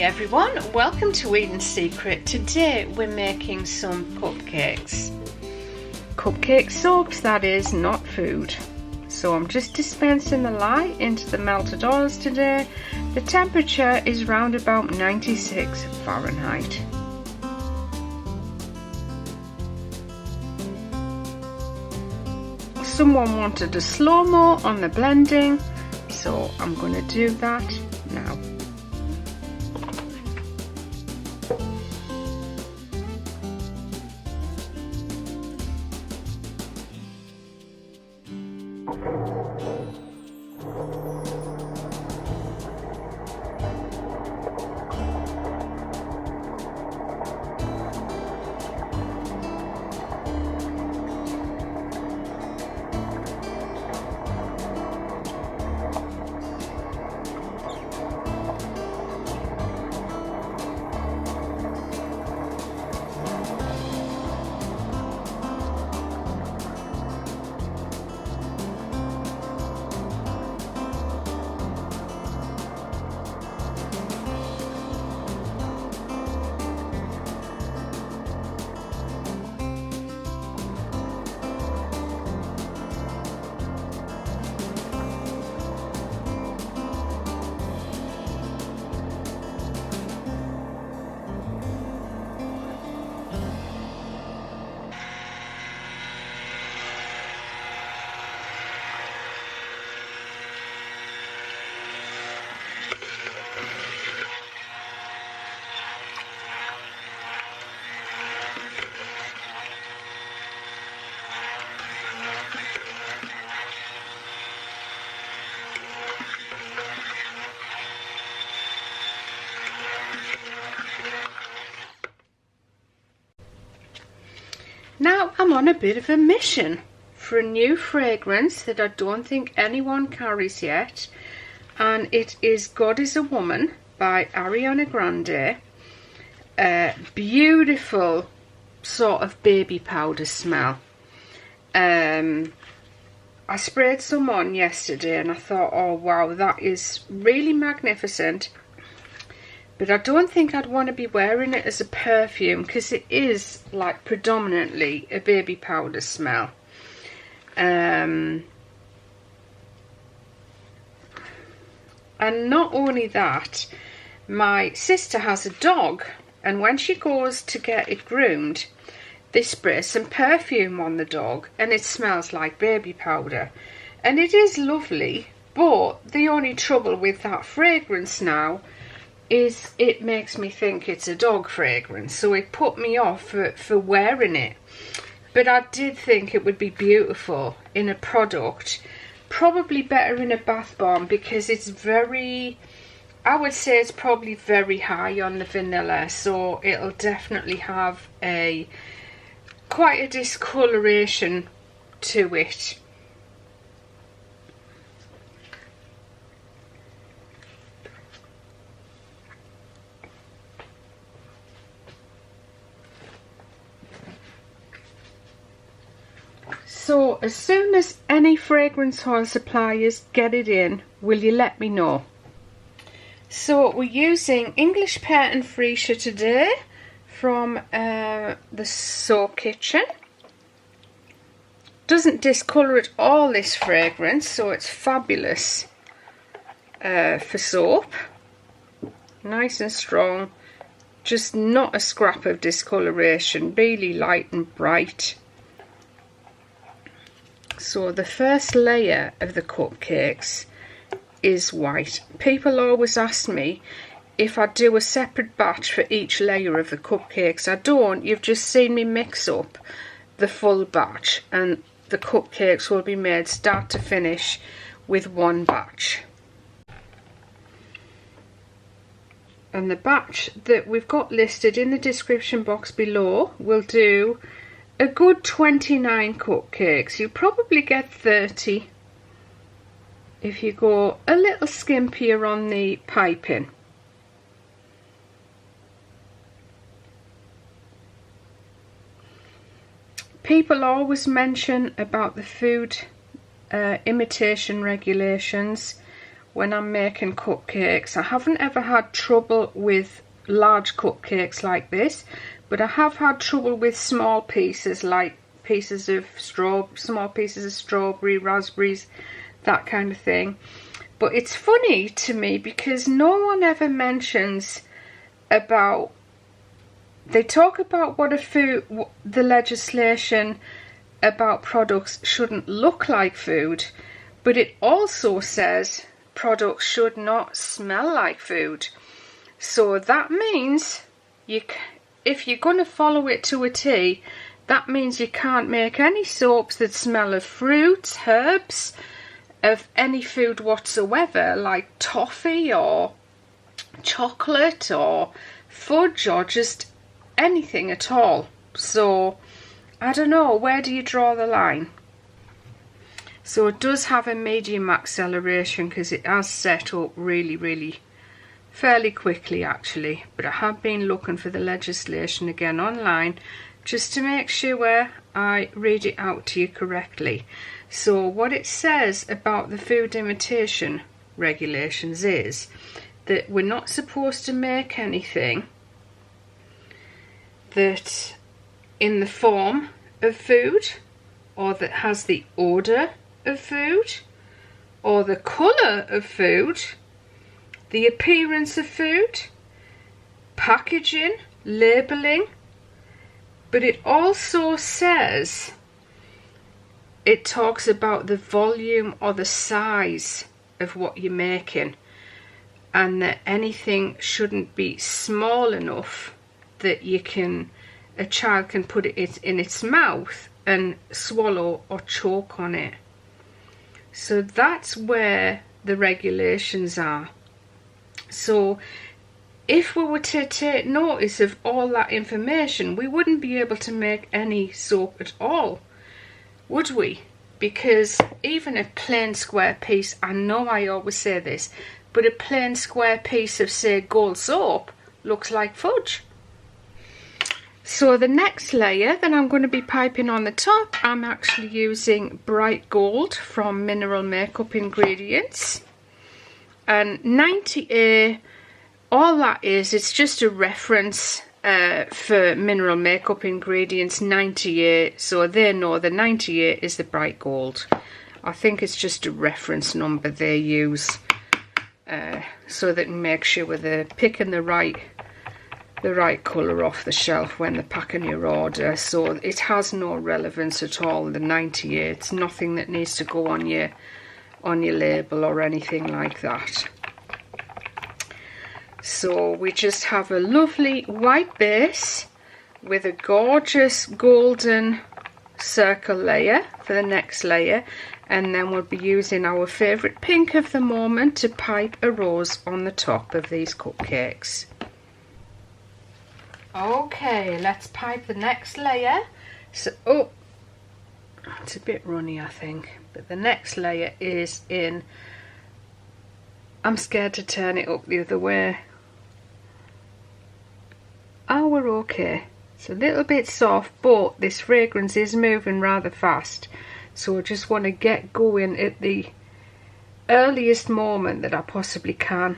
everyone, welcome to Eating Secret. Today we're making some cupcakes. Cupcake soaps, that is, not food. So I'm just dispensing the lye into the melted oils today. The temperature is round about 96 Fahrenheit. Someone wanted a slow-mo on the blending, so I'm going to do that now. Now I'm on a bit of a mission for a new fragrance that I don't think anyone carries yet, and it is God Is a Woman by Ariana Grande. Beautiful sort of baby powder smell. I sprayed some on yesterday and I thought, oh wow, that is really magnificent. But I don't think I'd want to be wearing it as a perfume because it is like predominantly a baby powder smell. And not only that, my sister has a dog, and when she goes to get it groomed, they spray some perfume on the dog and it smells like baby powder. And it is lovely, but the only trouble with that fragrance now is it makes me think it's a dog fragrance, so it put me off for wearing it. But I did think it would be beautiful in a product, probably better in a bath bomb because it's very, I would say it's probably very high on the vanilla, so it'll definitely have quite a discoloration to it. So as soon as any fragrance oil suppliers get it in, will you let me know? So we're using English Pear and FREESIA today from the Soap Kitchen. Doesn't discolour at all, this fragrance, so it's fabulous for soap. Nice and strong, just not a scrap of discoloration, really light and bright. So the first layer of the cupcakes is white. People always ask me if I do a separate batch for each layer of the cupcakes. I don't. You've just seen me mix up the full batch, and the cupcakes will be made start to finish with one batch. And the batch that we've got listed in the description box below will do a good 29 cupcakes. You probably get 30 if you go a little skimpier on the piping. People always mention about the food imitation regulations. when I'm making cupcakes. I haven't ever had trouble with large cupcakes like this, but I have had trouble with small pieces, like pieces of small pieces of strawberry, raspberries, that kind of thing. But it's funny to me because no one ever mentions about, they talk about what the legislation about products shouldn't look like food, but it also says products should not smell like food. So that means if you're going to follow it to a T, that means you can't make any soaps that smell of fruits, herbs, of any food whatsoever, like toffee or chocolate or fudge or just anything at all. So I don't know, where do you draw the line? So it does have a medium acceleration because it has set up really fairly quickly actually, but I have been looking for the legislation again online just to make sure I read it out to you correctly. So what it says about the food imitation regulations is that we're not supposed to make anything that in the form of food, or that has the odour of food, or the colour of food, the appearance of food, packaging, labelling. But it also says, it talks about the volume or the size of what you're making, and that anything shouldn't be small enough that a child can put it in its mouth and swallow or choke on it. So that's where the regulations are. So if we were to take notice of all that information, we wouldn't be able to make any soap at all, would we? Because even a plain square piece, I know I always say this, but a plain square piece of, say, gold soap looks like fudge. So the next layer that I'm going to be piping on the top, I'm actually using bright gold from Mineral Makeup Ingredients. And 90A, all that is, it's just a reference for Mineral Makeup Ingredients 90A, so they know the 90A is the bright gold. I think it's just a reference number they use so they can make sure they're picking the right colour off the shelf when they're packing your order. So it has no relevance at all, the 90A. It's nothing that needs to go on your label or anything like that. So we just have a lovely white base with a gorgeous golden circle layer for the next layer, and then we'll be using our favourite pink of the moment to pipe a rose on the top of these cupcakes. Okay, let's pipe the next layer. So, oh, it's a bit runny I think, but the next layer is in, I'm scared to turn it up the other way. Oh, we're okay. It's a little bit soft, but this fragrance is moving rather fast, so I just want to get going at the earliest moment that I possibly can.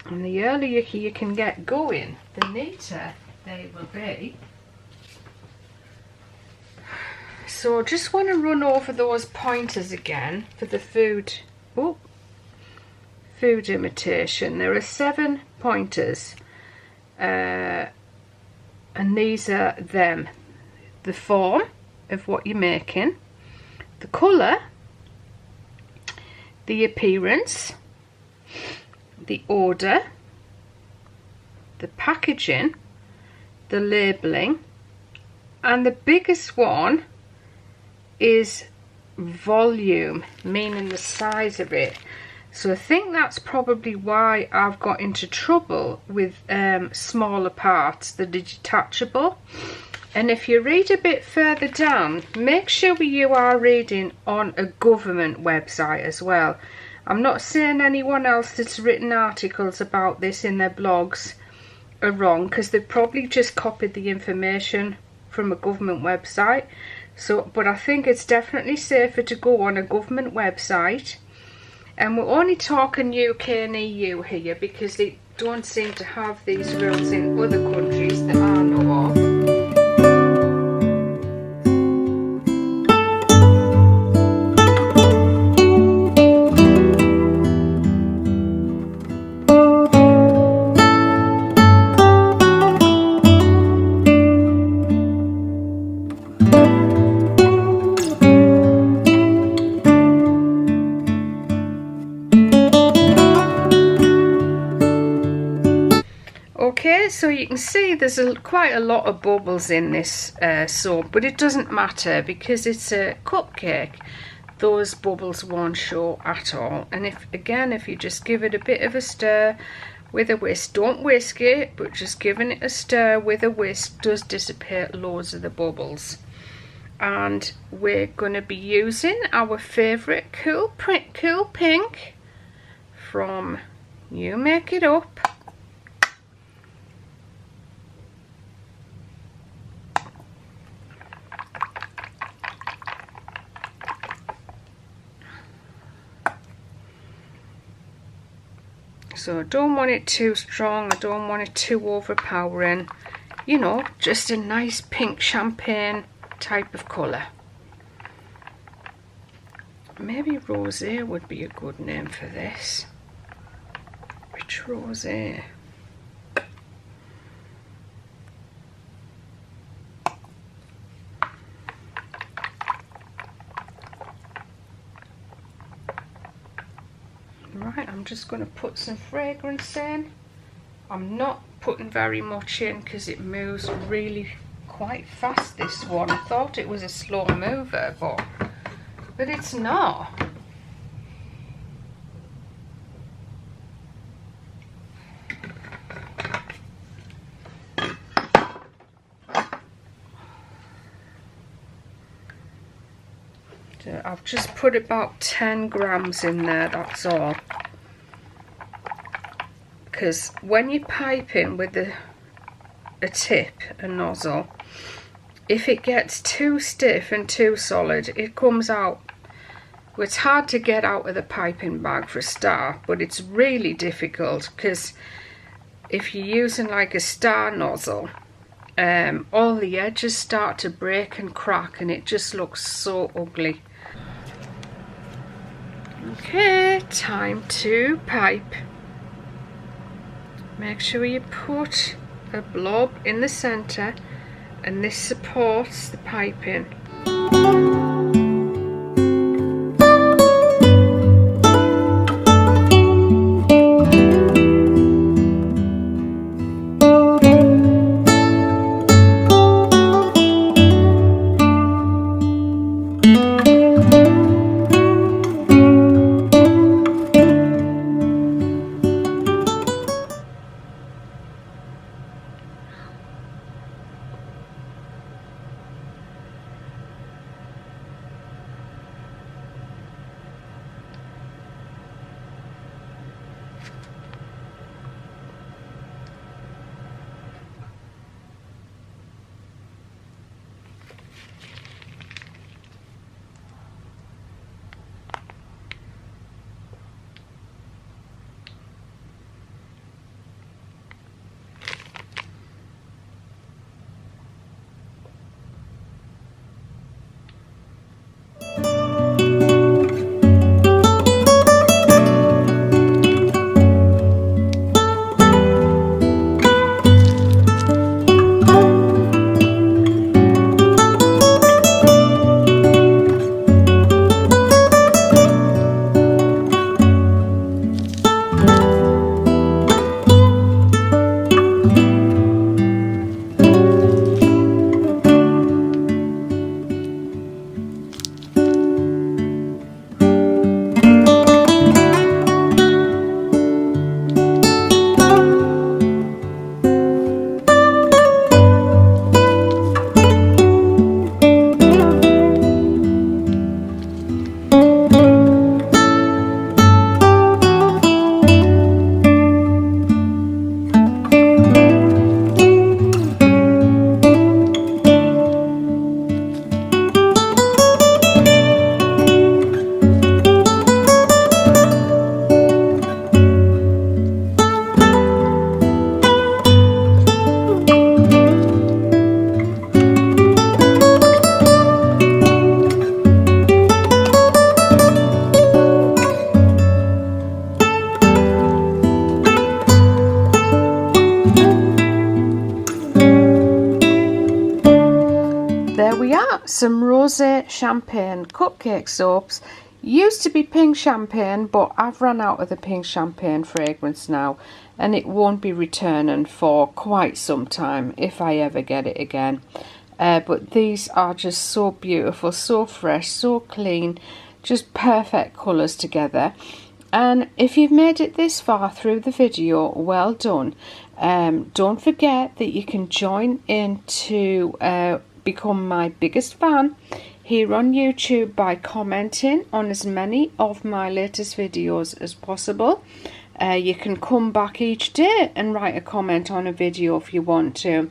And the earlier you can get going, the neater they will be. So I just want to run over those pointers again for the food imitation. There are 7 pointers, and these are them: the form of what you're making, the colour, the appearance, the order, the packaging, the labelling, and the biggest one is volume, meaning the size of it. So I think that's probably why I've got into trouble with smaller parts that are detachable. And if you read a bit further down, make sure you are reading on a government website as well. I'm not saying anyone else that's written articles about this in their blogs are wrong, because they've probably just copied the information from a government website. So, but I think it's definitely safer to go on a government website. And we're only talking UK and EU here because they don't seem to have these rules in other countries that I know of. Okay, so you can see there's quite a lot of bubbles in this soap, but it doesn't matter because it's a cupcake. Those bubbles won't show at all. And if you just give it a bit of a stir with a whisk, don't whisk it, but just giving it a stir with a whisk does dissipate loads of the bubbles. And we're going to be using our favourite cool pink from You Make It Up. So I don't want it too strong, I don't want it too overpowering, you know, just a nice pink champagne type of colour. Maybe Rosé would be a good name for this. Which Rosé? Right, I'm just going to put some fragrance in. I'm not putting very much in because it moves really quite fast, this one. I thought it was a slow mover, but it's not. So I've just put about 10 grams in there, that's all. Because when you pipe in with a tip, a nozzle, if it gets too stiff and too solid, it comes out. Well, it's hard to get out of the piping bag for a start, but it's really difficult because if you're using like a star nozzle, all the edges start to break and crack and it just looks so ugly. Okay, time to pipe. Make sure you put a blob in the center and this supports the piping. some Rosé champagne cupcake soaps. Used to be pink champagne, but I've run out of the pink champagne fragrance now, and it won't be returning for quite some time if I ever get it again. But these are just so beautiful, so fresh, so clean, just perfect colours together. And if you've made it this far through the video, well done. Don't forget that you can join in to become my biggest fan here on YouTube by commenting on as many of my latest videos as possible. You can come back each day and write a comment on a video if you want to.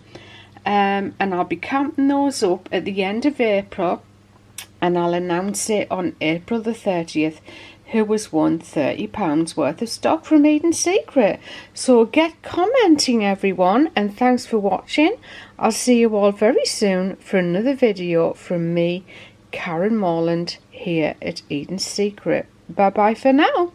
And I'll be counting those up at the end of April, and I'll announce it on April the 30th who has won £30 worth of stock from Eden Secret. So get commenting, everyone, and thanks for watching. I'll see you all very soon for another video from me, Karen Morland, here at Eden Secret. Bye bye for now.